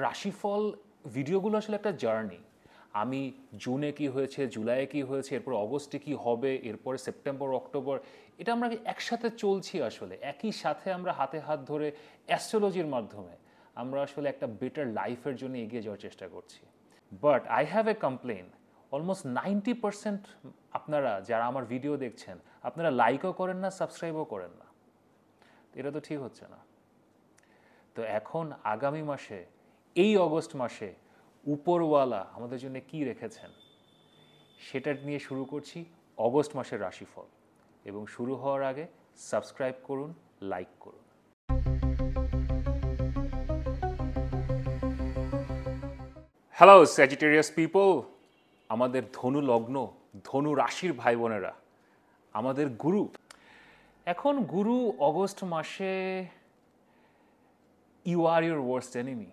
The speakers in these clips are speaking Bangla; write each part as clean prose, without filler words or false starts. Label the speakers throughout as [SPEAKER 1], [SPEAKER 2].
[SPEAKER 1] রাশিফল ভিডিওগুলো আসলে একটা জার্নি। আমি জুনে কি হয়েছে, জুলাইয়ে কি হয়েছে, এরপর অগস্টে কি হবে, এরপরে সেপ্টেম্বর, অক্টোবর, এটা আমরা একসাথে চলছি আসলে। একই সাথে আমরা হাতে হাত ধরে অ্যাস্ট্রোলজির মাধ্যমে আমরা আসলে একটা বেটার লাইফের জন্য এগিয়ে যাওয়ার চেষ্টা করছি। But I have a complain, almost 90% আপনারা যারা আমার ভিডিও দেখছেন, আপনারা লাইকও করেন না, সাবস্ক্রাইবও করেন না। এটা তো ঠিক হচ্ছে না। তো এখন আগামী মাসে, এই অগস্ট মাসে উপরওয়ালা আমাদের জন্য কি রেখেছেন সেটা নিয়ে শুরু করছি অগস্ট মাসের রাশিফল। এবং শুরু হওয়ার আগে সাবস্ক্রাইব করুন, লাইক করুন। হ্যালো স্যাজিটেরিয়াস পিপল, আমাদের ধনু লগ্ন, ধনু রাশির ভাই বোনেরা, আমাদের গুরু। এখন গুরু অগস্ট মাসে you are your worst enemy.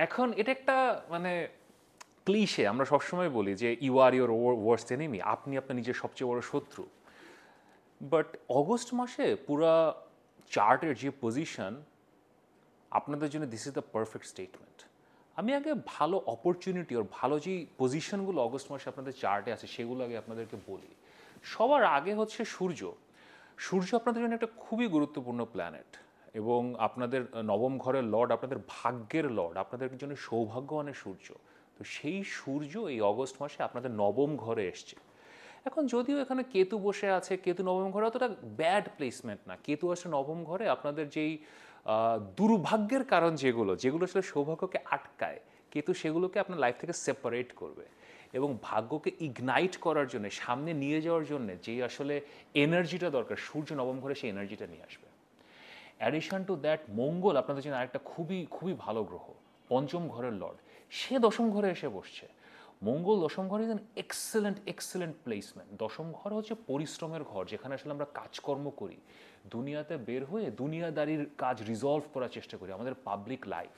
[SPEAKER 1] এখন এটা একটা মানে ক্লিশে, আমরা সবসময় বলি যে you are your worst enemy, আপনি আপনার নিজের সবচেয়ে বড় শত্রু। বাট অগস্ট মাসে পুরা চার্টের যে পজিশন আপনাদের জন্য, this is the perfect statement. আমি আগে ভালো অপরচুনিটি ওর ভালো যে পজিশনগুলো অগস্ট মাসে আপনাদের চার্টে আছে সেগুলো আগে আপনাদেরকে বলি। সবার আগে হচ্ছে সূর্য। সূর্য আপনাদের জন্য একটা খুবই গুরুত্বপূর্ণ প্ল্যানেট এবং আপনাদের নবম ঘরের লর্ড, আপনাদের ভাগ্যের লর্ড, আপনাদের জন্য সৌভাগ্যবানের সূর্য। তো সেই সূর্য এই অগস্ট মাসে আপনাদের নবম ঘরে এসছে। এখন যদিও এখানে কেতু বসে আছে, কেতু নবম ঘরে অতটা ব্যাড প্লেসমেন্ট না। কেতু আসলে নবম ঘরে আপনাদের যেই দুর্ভাগ্যের কারণ যেগুলো যেগুলো আসলে সৌভাগ্যকে আটকায়, কেতু সেগুলোকে আপনার লাইফ থেকে সেপারেট করবে এবং ভাগ্যকে ইগনাইট করার জন্য, সামনে নিয়ে যাওয়ার জন্য যেই আসলে এনার্জিটা দরকার, সূর্য নবম ঘরে সেই এনার্জিটা নিয়ে আসবে। অ্যাডিশন টু দ্যাট, মঙ্গল আপনাদের জন্য আরেকটা খুবই খুবই ভালো গ্রহ, পঞ্চম ঘরের লর্ড, সে দশম ঘরে এসে বসছে। মঙ্গল দশম ঘর ইজ অ্যান এক্সেলেন্ট প্লেসমেন্ট। দশম ঘর হচ্ছে পরিশ্রমের ঘর, যেখানে আসলে আমরা কাজকর্ম করি, দুনিয়াতে বের হয়ে দুনিয়াদারির কাজ রিজলভ করার চেষ্টা করি, আমাদের পাবলিক লাইফ।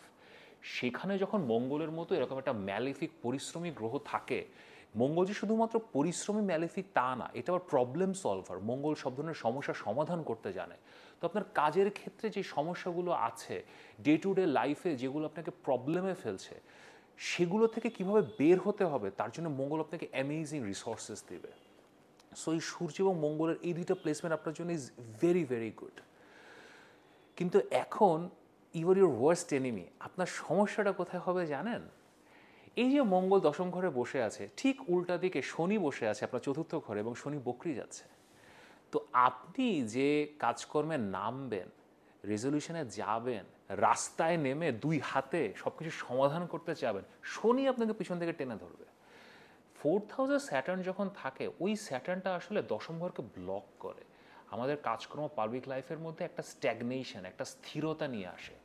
[SPEAKER 1] সেখানে যখন মঙ্গলের মতো এরকম একটা ম্যালিফিক পরিশ্রমী গ্রহ থাকে, মঙ্গল যে শুধুমাত্র পরিশ্রমী ম্যালিফিক তা না, এটা আবার প্রবলেম সলভার। মঙ্গল সব ধরনের সমস্যার সমাধান করতে জানে। তো আপনার কাজের ক্ষেত্রে যে সমস্যাগুলো আছে, ডে টু ডে লাইফে যেগুলো আপনাকে প্রবলেমে ফেলছে, সেগুলো থেকে কিভাবে বের হতে হবে তার জন্য মঙ্গল আপনাকে অ্যামেজিং রিসোর্সেস দেবে। সো এই সূর্য এবং মঙ্গলের এই দুইটা প্লেসমেন্ট আপনার জন্য ইজ ভেরি ভেরি গুড। কিন্তু এখন you are your worst enemy. আপনার সমস্যাটা কোথায় হবে জানেন? এই যে মঙ্গল দশম ঘরে বসে আছে, ঠিক উল্টা দিকে শনি বসে আছে আপনার চতুর্থ ঘরে, এবং শনি বকরি যাচ্ছে। তো আপনি যে কাজকর্মে নামবেন, রেজলিউশনে যাবেন, রাস্তায় নেমে দুই হাতে সব কিছু সমাধান করতে চাবেন, শনি আপনাকে পিছন থেকে টেনে ধরবে। ফোর্থ হাউসে স্যাটার্ন যখন থাকে, ওই স্যাটার্নটা আসলে দশম ঘরকে ব্লক করে। আমাদের কাজকর্ম, পাবলিক লাইফের মধ্যে একটা স্ট্যাগনেশন, একটা স্থিরতা নিয়ে আসে।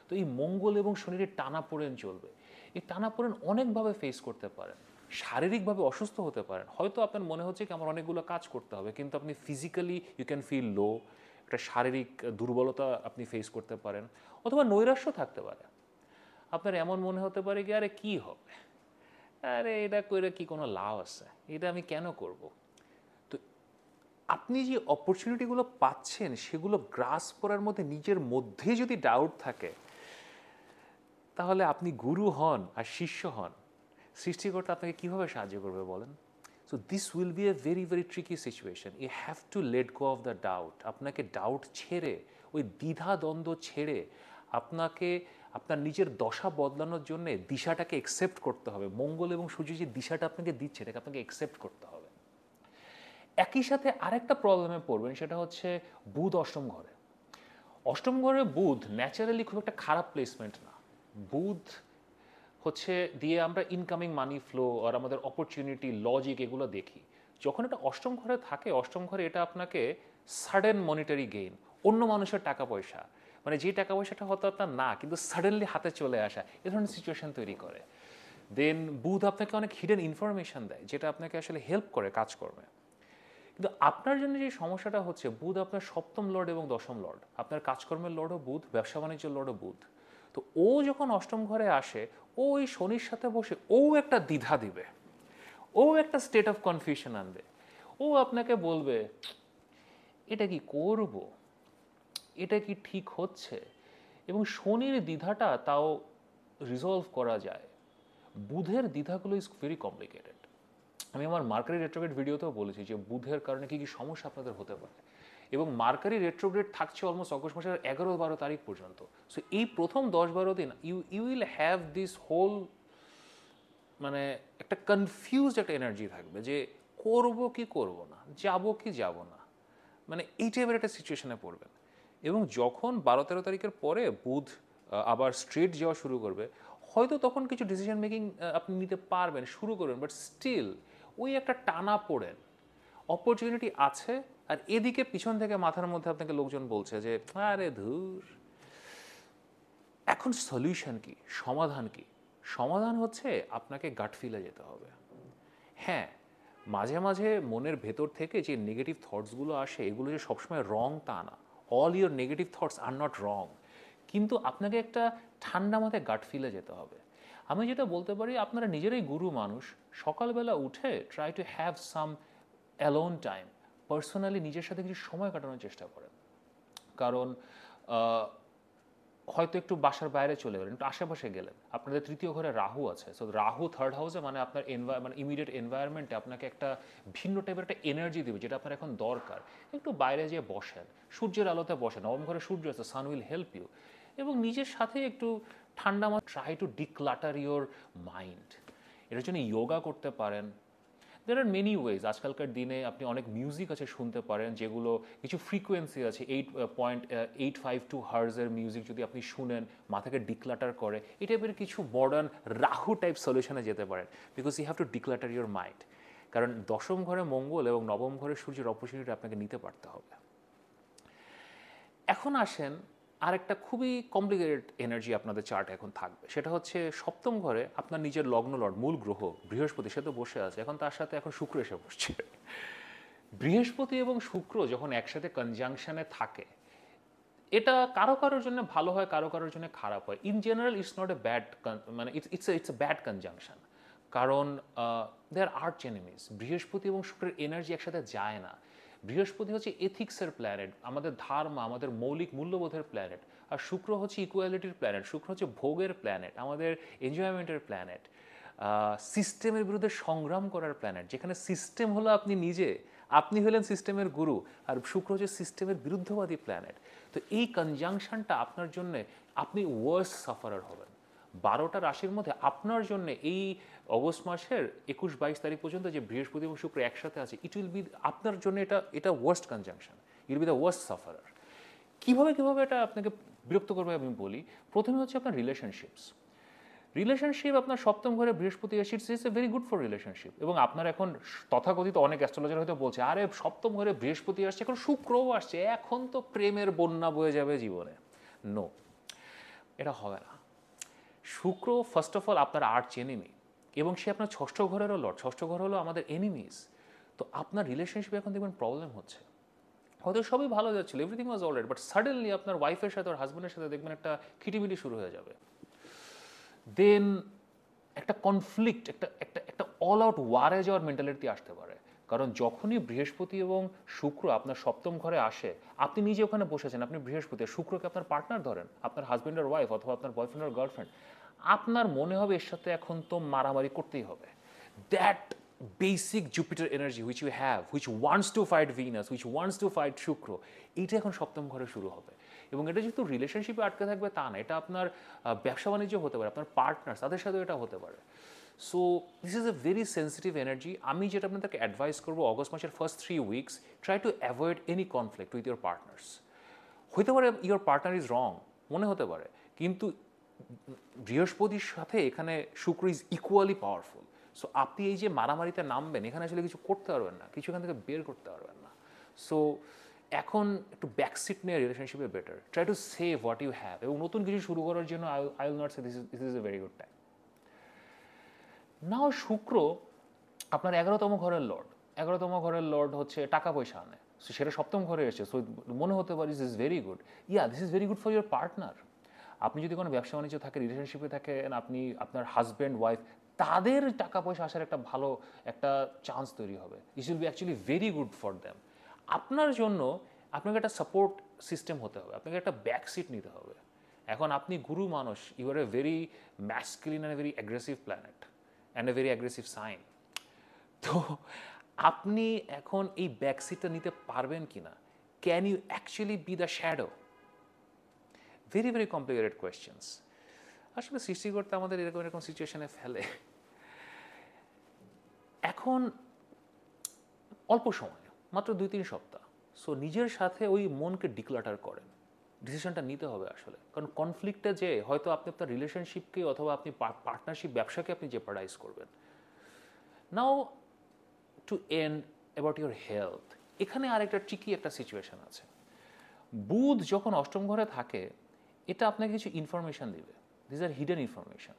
[SPEAKER 1] তো এই মঙ্গল এবং শনির টানাপোড়েন চলবে। এই টানাপোড়েন অনেকভাবে ফেস করতে পারেন। শারীরিকভাবে অসুস্থ হতে পারেন, হয়তো আপনার মনে হচ্ছে কি আমার অনেকগুলো কাজ করতে হবে, কিন্তু আপনি ফিজিক্যালি ইউ ক্যান ফিল লো, একটা শারীরিক দুর্বলতা আপনি ফেস করতে পারেন। অথবা নৈরাশ্য থাকতে পারে, আপনার এমন মনে হতে পারে কি আরে কি হবে, আরে এটা করে কি কোনো লাভ আছে, এটা আমি কেন করব। তো আপনি যে অপরচুনিটিগুলো পাচ্ছেন সেগুলো গ্রাস করার মধ্যে নিজের মধ্যে যদি ডাউট থাকে, তাহলে আপনি গুরু হন আর শিষ্য হন, সৃষ্টিকর্তা আপনাকে কীভাবে সাহায্য করবে বলেন? So this will be a very very tricky situation. You have to let go of the doubt. আপনাকে ডাউট ছেড়ে, ওই দ্বিধা দ্বন্দ্ব ছেড়ে, আপনাকে আপনার নিজের দশা বদলানোর জন্য দিশাটাকে একসেপ্ট করতে হবে। মঙ্গল এবং সূর্য যে দিশাটা আপনাকে দিচ্ছে, এটাকে আপনাকে একসেপ্ট করতে হবে। একই সাথে আরেকটা প্রবলেমে পড়বেন, সেটা হচ্ছে বুধ অষ্টম ঘরে। অষ্টম ঘরে বুধ ন্যাচারালি খুব একটা খারাপ প্লেসমেন্ট না। বুধ হচ্ছে দিয়ে আমরা ইনকামিং মানি ফ্লো আর আমাদের অপরচুনিটি, লজিক, এগুলো দেখি। যখন এটা অষ্টম ঘরে থাকে, অষ্টম ঘরে এটা আপনাকে সাডেন মনিটারি গেইন, অন্য মানুষের টাকা পয়সা, মানে যে টাকা পয়সাটা হয়তো আপনার না, কিন্তু সাডেনলি হাতে চলে আসা, এ ধরনের সিচুয়েশন তৈরি করে। দেন বুধ আপনাকে অনেক হিডেন ইনফরমেশন দেয়, যেটা আপনাকে আসলে হেল্প করে কাজকর্মে। কিন্তু আপনার জন্য যে সমস্যাটা হচ্ছে, বুধ আপনার সপ্তম লর্ড এবং দশম লর্ড, আপনার কাজকর্মের লর্ডও বুধ, ব্যবসা বাণিজ্যের লর্ডও বুধ। তো ও যখন অষ্টম ঘরে আসে, ও ওই শনির সাথে বসে ও একটা দ্বিধা দিবে, ও একটা স্টেট অফ কনফিউশন আনবে। ও আপনাকে বলবে এটা কি করব, এটা কি ঠিক হচ্ছে, এবং শনির দ্বিধাটা তাও রিজলভ করা যায়, বুধের দ্বিধাগুলো ইজ ভেরি কমপ্লিকেটেড। আমি আমার মার্কারি রেট্রোগ্রেড ভিডিওতেও বলেছি যে বুধের কারণে কী কী সমস্যা আপনাদের হতে পারে, এবং মার্কারি রেট্রোগ্রেড থাকছে অলমোস্ট অগস্ট মাসের 11-12 তারিখ পর্যন্ত। সো এই প্রথম 10-12 দিন you will have this whole মানে একটা কনফিউজড একটা এনার্জি থাকবে যে করব কি করব না, যাব কি যাব না, মানে এই টাইপের একটা সিচুয়েশনে পড়বেন। এবং যখন 12-13 তারিখের পরে বুধ আবার স্ট্রেট যাওয়া শুরু করবে, হয়তো তখন কিছু ডিসিশন মেকিং আপনি নিতে পারবেন, শুরু করবেন, বাট স্টিল ওই একটা টানা পড়েন, অপরচুনিটি আছে। আর এদিকে পিছন থেকে মাথার মধ্যে আপনাকে লোকজন বলছে যে আরে ধুর, এখন সলিউশন কি, সমাধান কি? সমাধান হচ্ছে আপনাকে গাট ফিলে যেতে হবে। হ্যাঁ, মাঝে মাঝে মনের ভেতর থেকে যে নেগেটিভ থটসগুলো আসে এগুলো যে সবসময় রং তা না, all your negative thoughts are not wrong, কিন্তু আপনাকে একটা ঠান্ডা মাথায় গাট ফিলে যেতে হবে। আমি যেটা বলতে পারি, আপনারা নিজেরাই গুরু মানুষ, সকালবেলা উঠে try to have some alone time, personally নিজের সাথে কিছু সময় কাটানোর চেষ্টা করেন। কারণ হয়তো একটু বাসার বাইরে চলে গেলেন, একটু আশেপাশে গেলেন, আপনাদের তৃতীয় ঘরে রাহু আছে, সো রাহু থার্ড হাউসে, মানে আপনার মানে ইমিডিয়েট এনভায়রনমেন্টে আপনাকে একটা ভিন্ন টাইপের একটা এনার্জি দেবে যেটা আপনার এখন দরকার। একটু বাইরে যেয়ে বসেন, সূর্যের আলোতে বসেন, নবম ঘরে সূর্য আছে, সান উইল হেল্প ইউ, এবং নিজের সাথে একটু ঠান্ডা মাথায় try to declutter your mind. এটার জন্য ইয়োগা করতে পারেন। দের আর মেনি ওয়েজ, আজকালকার দিনে আপনি অনেক মিউজিক আছে শুনতে পারেন, যেগুলো কিছু ফ্রিকোয়েন্সি আছে, 8.852 হার্জের মিউজিক যদি আপনি শুনেন, মাথাকে ডিক্লাটার করে, এই টাইপের কিছু মডার্ন রাহু টাইপ সলিউশনে যেতে পারেন, because you have to declutter your mind. কারণ দশম ঘরে মঙ্গল এবং নবম ঘরে সূর্যের অপরচুনিটি আপনাকে নিতে পারতে হবে। এখন আসেন আরেকটা খুবই কমপ্লিকেটেড এনার্জি আপনাদের চার্ট এখন থাকবে, সেটা হচ্ছে সপ্তম ঘরে আপনার নিজের লগ্ন লর্ড মূল গ্রহ বৃহস্পতি, সে তো বসে আছে, এখন তার সাথে এখন শুক্র এসে বসছে। বৃহস্পতি এবং শুক্র যখন একসাথে কনজাংশনে থাকে, এটা কারো কারোর জন্য ভালো হয়, কারো কারোর জন্য খারাপ হয়। In general it's not a bad, মানে ইটস এ ব্যাড কনজাংশন, কারণ দেয়ার আর্চ এনিমিজ। বৃহস্পতি এবং শুক্রের এনার্জি একসাথে যায় না। বৃহস্পতি হচ্ছে এথিক্সের প্ল্যানেট, আমাদের ধর্ম, আমাদের মৌলিক মূল্যবোধের প্ল্যানেট। আর শুক্র হচ্ছে ইকুয়ালিটির প্ল্যানেট, শুক্র হচ্ছে ভোগের প্ল্যানেট, আমাদের এনজয়মেন্টের প্ল্যানেট, সিস্টেমের বিরুদ্ধে সংগ্রাম করার প্ল্যানেট, যেখানে সিস্টেম হলো আপনি নিজে, আপনি হলেন সিস্টেমের গুরু, আর শুক্র হচ্ছে সিস্টেমের বিরুদ্ধবাদী প্ল্যানেট। তো এই কনজাংশনটা আপনার জন্য, আপনি ওয়ার্স সাফারার হবেন। 12টা রাশির মধ্যে আপনার জন্য এই অগস্ট মাসের 21-22 তারিখ পর্যন্ত যে বৃহস্পতি এবং শুক্র একসাথে আছে, ইট উইল বি আপনার জন্য এটা worst conjunction, it will be the worst sufferer. কীভাবে এটা আপনাকে বিরক্ত করবে আমি বলি। প্রথমে হচ্ছে আপনার রিলেশনশিপ আপনার সপ্তম ঘরে বৃহস্পতি আসে, it's a very good for relationship. এবং আপনার এখন তথাকথিত অনেক অ্যাস্ট্রোলজার হয়তো বলছে, আরে সপ্তম ঘরে বৃহস্পতি আসছে, এখন শুক্রও আসছে, এখন তো প্রেমের বন্যা বয়ে যাবে জীবনে। নো, এটা হবে না। শুক্র ফার্স্ট অফ অল আপনার আর্চ এনিমি, এবং সে আপনার ষষ্ঠ ঘরেরও লর্ড, ষষ্ঠ ঘর হলো আমাদের এনিমিস। তো আপনার রিলেশনশিপে এখন দেখবেন প্রবলেম হচ্ছে, হয়তো সবই ভালো যাচ্ছিল, everything was alright, but suddenly আপনার ওয়াইফের সাথে ওর হাজব্যান্ডের সাথে দেখবেন একটা খিটিমিটি শুরু হয়ে যাবে। দেন একটা কনফ্লিক্ট, একটা একটা একটা অল আউট ওয়ারে যাওয়ার মেন্টালিটি আসতে পারে। কারণ যখনই বৃহস্পতি এবং শুক্র আপনার সপ্তম ঘরে আসে, আপনি নিজে ওখানে বসেছেন, আপনি বৃহস্পতি, শুক্রকে আপনার পার্টনার ধরেন, আপনার হাজব্যান্ড আর ওয়াইফ, অথবা আপনার বয়ফ্রেন্ড আর গার্লফ্রেন্ড, আপনার মনে হবে এর সাথে এখন তো মারামারি করতেই হবে। That basic Jupiter energy which you have, which wants to fight Venus, which wants to fight Shukra, এইটা এখন সপ্তম ঘরে শুরু হবে। এবং এটা যেহেতু রিলেশনশিপে আটকে থাকবে তা না, এটা আপনার ব্যবসা বাণিজ্য হতে পারে, আপনার পার্টনার তাদের সাথেও এটা হতে পারে। So this is a very sensitive energy. আমি যেটা আপনাদেরকে অ্যাডভাইস করবো, অগস্ট মাসের first 3 weeks try to avoid any conflict with your partners. হতে পারে ইউর পার্টনার ইজ রং, মনে হতে পারে, কিন্তু বৃহস্পতির সাথে এখানে শুক্র ইজ ইকুয়ালি পাওয়ারফুল। সো আপনি এই যে মারামারিতে নামবেন, এখানে আসলে কিছু করতে পারবেন না, কিছু এখান থেকে বের করতে পারবেন না। সো এখন একটু ব্যাকসিট নিয়ে রিলেশনশিপে better, try to save what you have, এবং নতুন কিছু শুরু করার জন্য I will not say this is a very good time. Now শুক্র আপনার 11তম ঘরের লর্ড, 11তম ঘরের লর্ড হচ্ছে টাকা পয়সা আনে, সো সেটা সপ্তম ঘরে এসেছে, সো মনে হতে পারে this is very good, this is very good for your partner. আপনি যদি কোনো ব্যবসা বাণিজ্য থাকে, রিলেশনশিপে থাকেন, আপনি আপনার হাজব্যান্ড ওয়াইফ, তাদের টাকা পয়সা আসার একটা ভালো একটা চান্স তৈরি হবে, it will be actually very good for them. আপনার জন্য আপনাকে একটা সাপোর্ট সিস্টেম হতে হবে, আপনাকে একটা ব্যাক সিট নিতে হবে, এখন আপনি গুরু মানুষ, you are a very masculine and very aggressive planet and a very aggressive sign. তো আপনি এখন এই ব্যাকসিটটা নিতে পারবেন কি না? Can you actually be the shadow? Very very complicated questions. আসলে সৃষ্টিকর্তা আমাদের এরকম এরকম সিচুয়েশনে ফেলে। এখন অল্প সময়, মাত্র 2-3 সপ্তাহ, সো নিজের সাথে ওই মনকে ডিক্লাটার করেন। ডিসিশনটা নিতে হবে আসলে, কারণ কনফ্লিক্টে যে হয়তো আপনি আপনার রিলেশনশিপকে অথবা আপনি পার্টনারশিপ ব্যবসাকে আপনি জেপার্ডাইজ করবেন। Now to end about your health, এখানে আরেকটা ট্রিকি একটা সিচুয়েশন আছে। বুধ যখন অষ্টম ঘরে থাকে, এটা আপনাকে কিছু ইনফরমেশন দিবে। This are hidden information.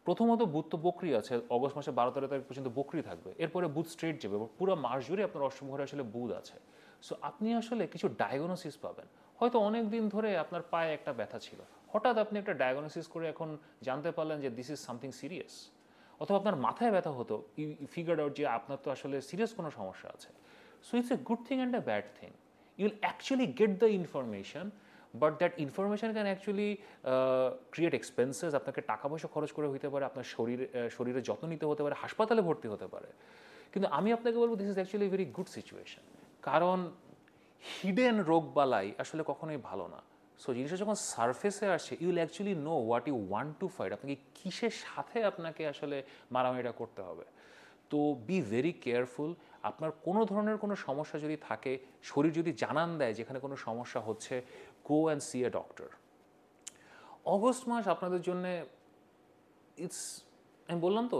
[SPEAKER 1] প্রথমত বুধ তো বকরি আছে, অগস্ট মাসে 12-13 তারিখ পর্যন্ত বকরি থাকবে, এরপরে বুধ স্ট্রেট যাবে, পুরো মাস জুড়ে আপনার অষ্টম ঘরে আসলে বুধ আছে। সো আপনি আসলে কিছু ডায়াগনোসিস পাবেন। হয়তো অনেক দিন ধরে আপনার পায়ে একটা ব্যথা ছিল, হঠাৎ আপনি একটা ডায়াগনোসিস করে এখন জানতে পারলেন যে দিস ইজ সামথিং সিরিয়াস। অথবা আপনার মাথায় ব্যথা হতো, ইউ ফিগার্ড আউট যে আপনার তো আসলে সিরিয়াস কোনো সমস্যা আছে। So it's a good thing and a bad thing. You will actually get the information, but that information can actually create expenses. আপনাকে টাকা পয়সা খরচ করে হতে পারে, আপনার শরীরের যত্ন নিতে হতে পারে, হাসপাতালে ভর্তি হতে পারে। কিন্তু আমি আপনাকে বলবো this is actually very good situation, কারণ হিডেন রোগবালাই আসলে কখনোই ভালো না। সো জিনিসটা যখন সারফেসে আসে, you will actually know what you want to fight, আপনাকে কিসের সাথে আপনাকে আসলে মারামারিটা করতে হবে। তো বি ভেরি কেয়ারফুল। আপনার কোনো ধরনের কোনো সমস্যা যদি থাকে, শরীর যদি জানান দেয় যেখানে কোনো সমস্যা হচ্ছে, go and see a doctor. August মাস আপনাদের জন্য ইটস, আমি বললাম তো,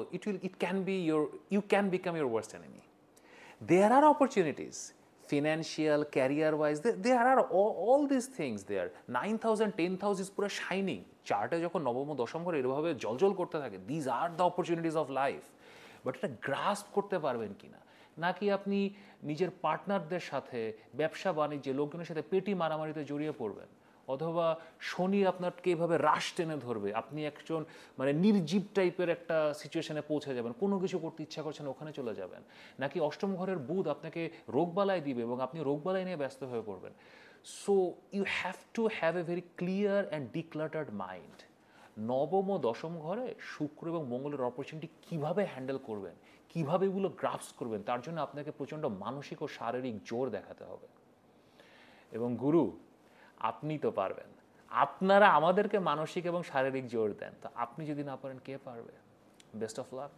[SPEAKER 1] it can be you can become your worst enemy. There are opportunities, financial, career-wise. There are all these things there. 9,000, 10,000 is পুরো শাইনিং। চার্টে যখন নবম ও দশম ঘরে এভাবে জলজল করতে থাকে, these are the opportunities of life. But এটা গ্রাস্প করতে পারবেন কি না, নাকি আপনি নিজের পার্টনারদের সাথে, ব্যবসা বাণিজ্যে লোকজনের সাথে পেটি মারামারিতে জড়িয়ে পড়বেন, অথবা শনি আপনাকে এইভাবে রাশ টেনে ধরবে, আপনি একজন মানে নির্জীব টাইপের একটা সিচুয়েশনে পৌঁছে যাবেন, কোনো কিছু করতে ইচ্ছা করছেন ওখানে চলে যাবেন, নাকি অষ্টম ঘরের বুধ আপনাকে রোগবালাই দিবে এবং আপনি রোগবালাই নিয়ে ব্যস্ত হয়ে পড়বেন। So you have to have a very clear and decluttered mind. নবম ও দশম ঘরে শুক্র এবং মঙ্গলের অপরচুনিটি কীভাবে হ্যান্ডেল করবেন, কীভাবে এগুলো গ্রাফস করবেন, তার জন্য আপনাকে প্রচণ্ড মানসিক ও শারীরিক জোর দেখাতে হবে। এবং গুরু, আপনি তো পারবেন। আপনারা আমাদেরকে মানসিক এবং শারীরিক জোর দেন, তো আপনি যদি না পারেন কে পারবে? Best of luck.